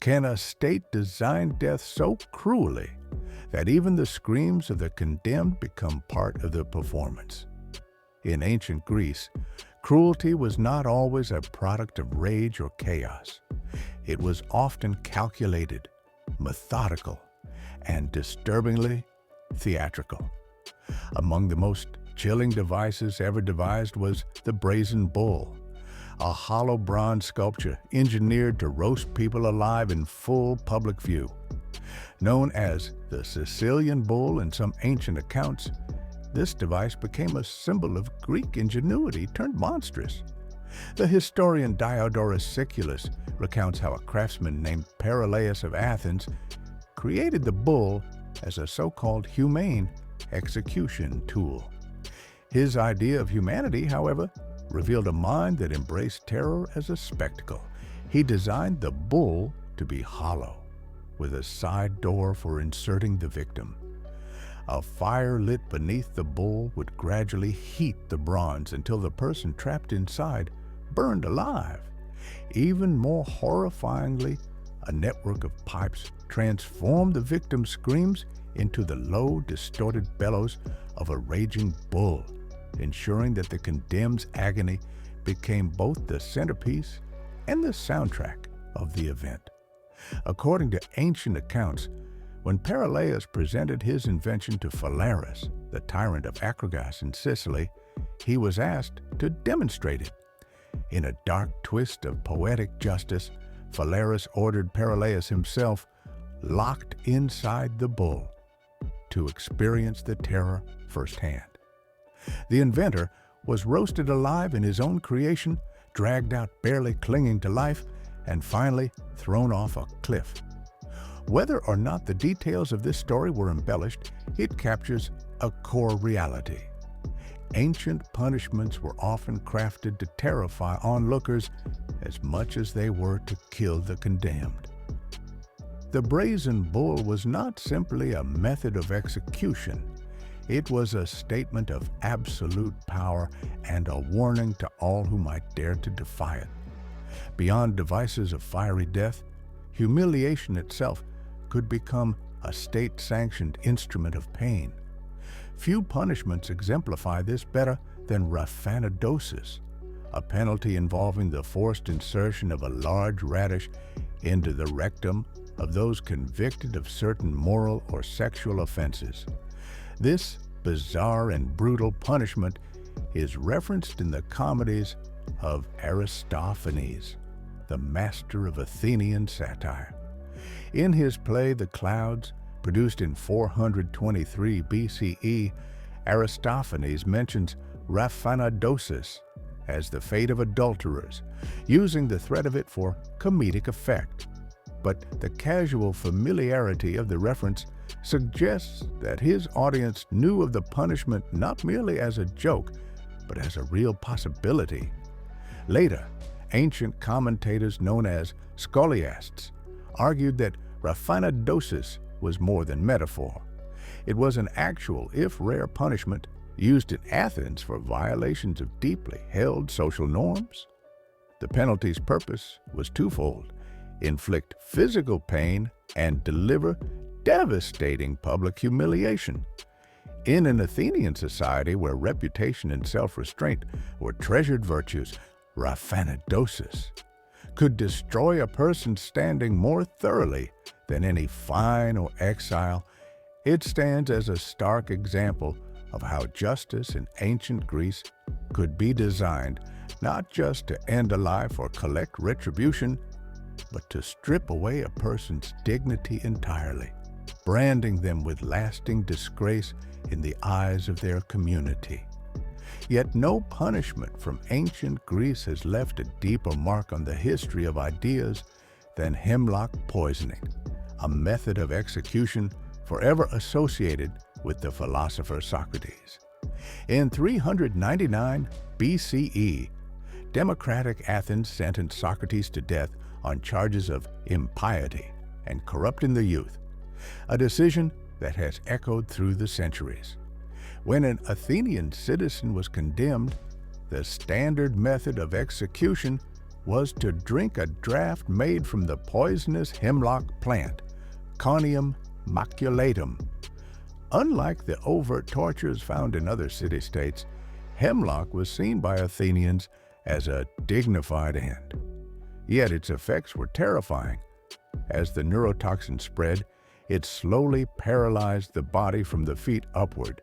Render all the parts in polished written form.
Can a state design death so cruelly that even the screams of the condemned become part of the performance? In ancient Greece, cruelty was not always a product of rage or chaos. It was often calculated, methodical, and disturbingly theatrical. Among the most chilling devices ever devised was the brazen bull, a hollow bronze sculpture engineered to roast people alive in full public view. Known as the Sicilian bull in some ancient accounts, this device became a symbol of Greek ingenuity turned monstrous. The historian Diodorus Siculus recounts how a craftsman named Perillus of Athens created the bull as a so-called humane execution tool. His idea of humanity, however, revealed a mind that embraced terror as a spectacle. He designed the bull to be hollow, with a side door for inserting the victim. A fire lit beneath the bull would gradually heat the bronze until the person trapped inside burned alive. Even more horrifyingly, a network of pipes transformed the victim's screams into the low, distorted bellows of a raging bull, ensuring that the condemned's agony became both the centerpiece and the soundtrack of the event. According to ancient accounts, when Perillus presented his invention to Phalaris, the tyrant of Acragas in Sicily, he was asked to demonstrate it. In a dark twist of poetic justice, Phalaris ordered Perillus himself locked inside the bull to experience the terror firsthand. The inventor was roasted alive in his own creation, dragged out barely clinging to life, and finally thrown off a cliff. Whether or not the details of this story were embellished, it captures a core reality. Ancient punishments were often crafted to terrify onlookers as much as they were to kill the condemned. The brazen bull was not simply a method of execution. It was a statement of absolute power and a warning to all who might dare to defy it. Beyond devices of fiery death, humiliation itself could become a state-sanctioned instrument of pain. Few punishments exemplify this better than raphanadosis, a penalty involving the forced insertion of a large radish into the rectum of those convicted of certain moral or sexual offenses. This bizarre and brutal punishment is referenced in the comedies of Aristophanes, the master of Athenian satire. In his play The Clouds, produced in 423 BCE, Aristophanes mentions raphanadosis as the fate of adulterers, using the threat of it for comedic effect. But the casual familiarity of the reference suggests that his audience knew of the punishment not merely as a joke, but as a real possibility. Later, ancient commentators known as scholiasts argued that raphanadosis was more than metaphor. It was an actual, if rare, punishment used in Athens for violations of deeply held social norms. The penalty's purpose was twofold: inflict physical pain and deliver devastating public humiliation. In an Athenian society where reputation and self-restraint were treasured virtues, raphanadosis could destroy a person's standing more thoroughly than any fine or exile. It stands as a stark example of how justice in ancient Greece could be designed not just to end a life or collect retribution, but to strip away a person's dignity entirely, branding them with lasting disgrace in the eyes of their community. Yet no punishment from ancient Greece has left a deeper mark on the history of ideas than hemlock poisoning, a method of execution forever associated with the philosopher Socrates. In 399 BCE, democratic Athens sentenced Socrates to death on charges of impiety and corrupting the youth, a decision that has echoed through the centuries. When an Athenian citizen was condemned, the standard method of execution was to drink a draught made from the poisonous hemlock plant, Conium maculatum. Unlike the overt tortures found in other city-states, hemlock was seen by Athenians as a dignified end. Yet its effects were terrifying. As the neurotoxin spread, it slowly paralyzed the body from the feet upward,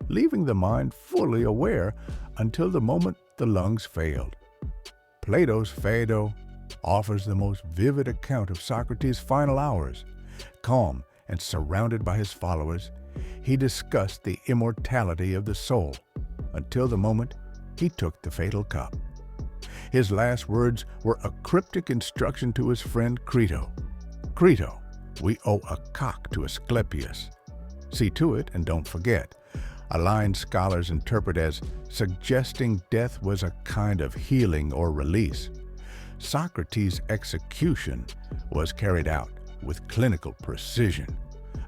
leaving the mind fully aware until the moment the lungs failed. Plato's Phaedo offers the most vivid account of Socrates' final hours. Calm and surrounded by his followers, he discussed the immortality of the soul until the moment he took the fatal cup. His last words were a cryptic instruction to his friend Crito. Crito, we owe a cock to Asclepius. See to it and don't forget, a line scholars interpret as suggesting death was a kind of healing or release. Socrates' execution was carried out with clinical precision,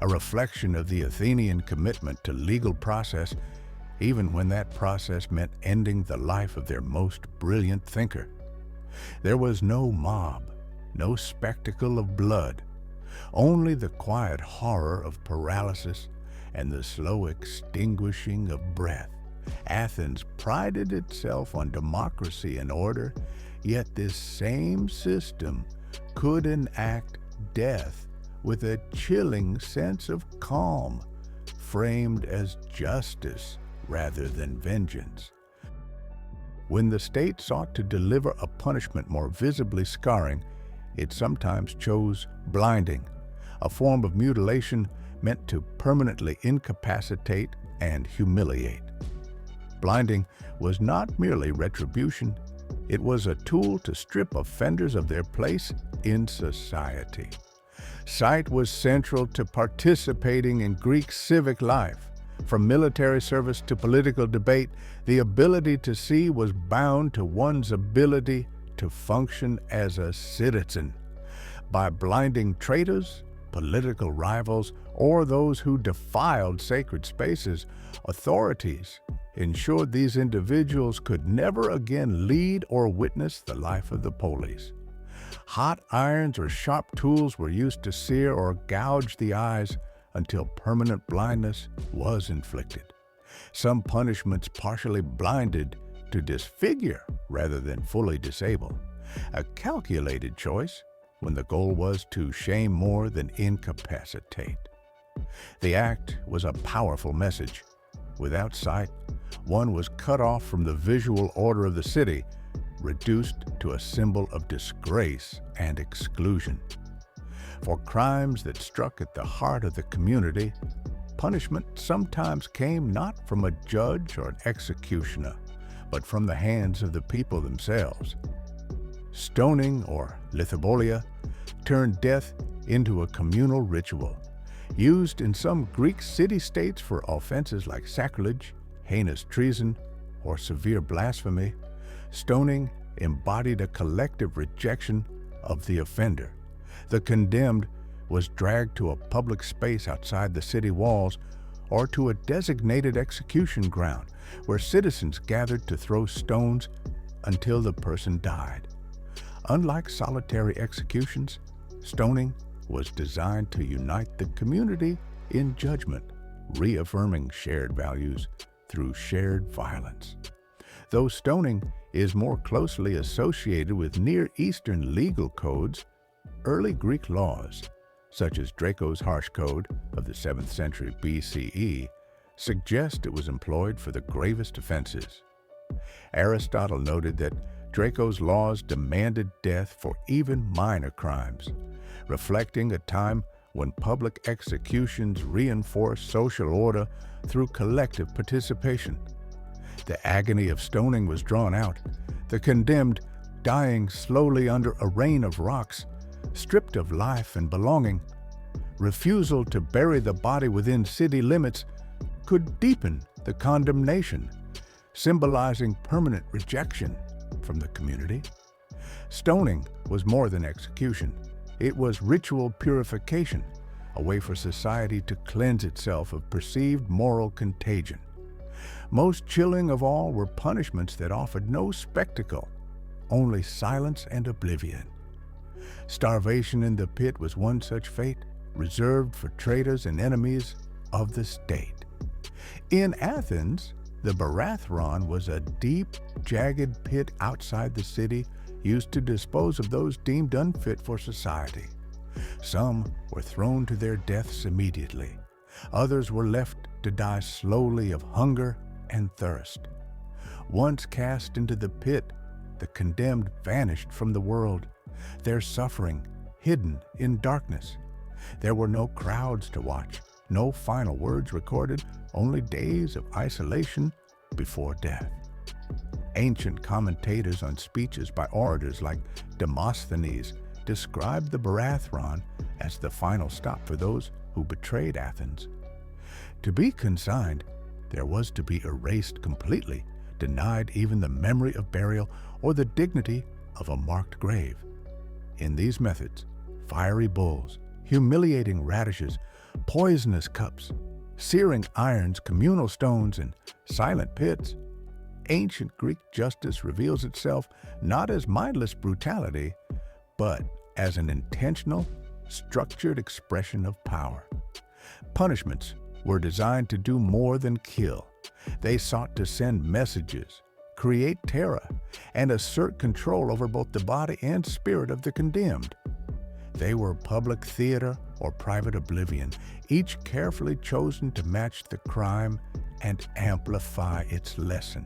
a reflection of the Athenian commitment to legal process, even when that process meant ending the life of their most brilliant thinker. There was no mob, no spectacle of blood, only the quiet horror of paralysis and the slow extinguishing of breath. Athens prided itself on democracy and order, yet this same system could enact death with a chilling sense of calm, framed as justice rather than vengeance. When the state sought to deliver a punishment more visibly scarring, it sometimes chose blinding, a form of mutilation meant to permanently incapacitate and humiliate. Blinding was not merely retribution, it was a tool to strip offenders of their place in society. Sight was central to participating in Greek civic life. From military service to political debate, the ability to see was bound to one's ability to function as a citizen. By blinding traitors, political rivals, or those who defiled sacred spaces, authorities ensured these individuals could never again lead or witness the life of the polis. Hot irons or sharp tools were used to sear or gouge the eyes until permanent blindness was inflicted. Some punishments partially blinded to disfigure rather than fully disable, a calculated choice when the goal was to shame more than incapacitate. The act was a powerful message. Without sight, one was cut off from the visual order of the city, reduced to a symbol of disgrace and exclusion. For crimes that struck at the heart of the community, punishment sometimes came not from a judge or an executioner, but from the hands of the people themselves. Stoning, or lithobolia, turned death into a communal ritual, used in some Greek city-states for offenses like sacrilege, heinous treason, or severe blasphemy. Stoning embodied a collective rejection of the offender. The condemned was dragged to a public space outside the city walls or to a designated execution ground where citizens gathered to throw stones until the person died. Unlike solitary executions, stoning was designed to unite the community in judgment, reaffirming shared values through shared violence. Though stoning is more closely associated with Near Eastern legal codes, early Greek laws, such as Draco's harsh code of the 7th century BCE, suggest it was employed for the gravest offenses. Aristotle noted that Draco's laws demanded death for even minor crimes, reflecting a time when public executions reinforced social order through collective participation. The agony of stoning was drawn out, the condemned dying slowly under a rain of rocks, stripped of life and belonging. Refusal to bury the body within city limits could deepen the condemnation, symbolizing permanent rejection from the community. Stoning was more than execution. It was ritual purification, a way for society to cleanse itself of perceived moral contagion. Most chilling of all were punishments that offered no spectacle, only silence and oblivion. Starvation in the pit was one such fate, reserved for traitors and enemies of the state. In Athens, the Barathron was a deep, jagged pit outside the city used to dispose of those deemed unfit for society. Some were thrown to their deaths immediately. Others were left to die slowly of hunger and thirst. Once cast into the pit, the condemned vanished from the world, their suffering hidden in darkness. There were no crowds to watch, no final words recorded, only days of isolation before death. Ancient commentators on speeches by orators like Demosthenes described the Barathron as the final stop for those who betrayed Athens. To be consigned, there was to be erased completely, denied even the memory of burial or the dignity of a marked grave. In these methods, fiery bulls, humiliating radishes, poisonous cups, searing irons, communal stones, and silent pits, ancient Greek justice reveals itself not as mindless brutality, but as an intentional, structured expression of power. Punishments were designed to do more than kill. They sought to send messages, create terror, and assert control over both the body and spirit of the condemned. They were public theater or private oblivion, each carefully chosen to match the crime and amplify its lesson.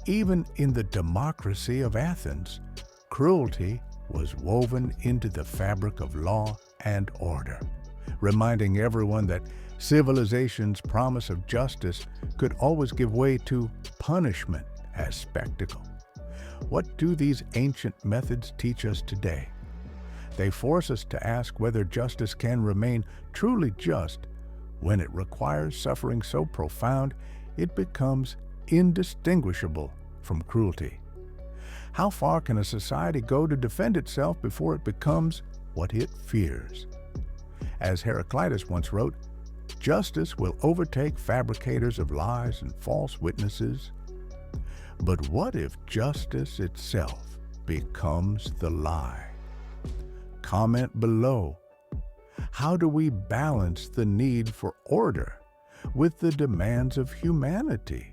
Even in the democracy of Athens, cruelty was woven into the fabric of law and order, reminding everyone that civilization's promise of justice could always give way to punishment as spectacle. What do these ancient methods teach us today? They force us to ask whether justice can remain truly just when it requires suffering so profound it becomes indistinguishable from cruelty. How far can a society go to defend itself before it becomes what it fears? As Heraclitus once wrote, justice will overtake fabricators of lies and false witnesses. But what if justice itself becomes the lie? Comment below. How do we balance the need for order with the demands of humanity?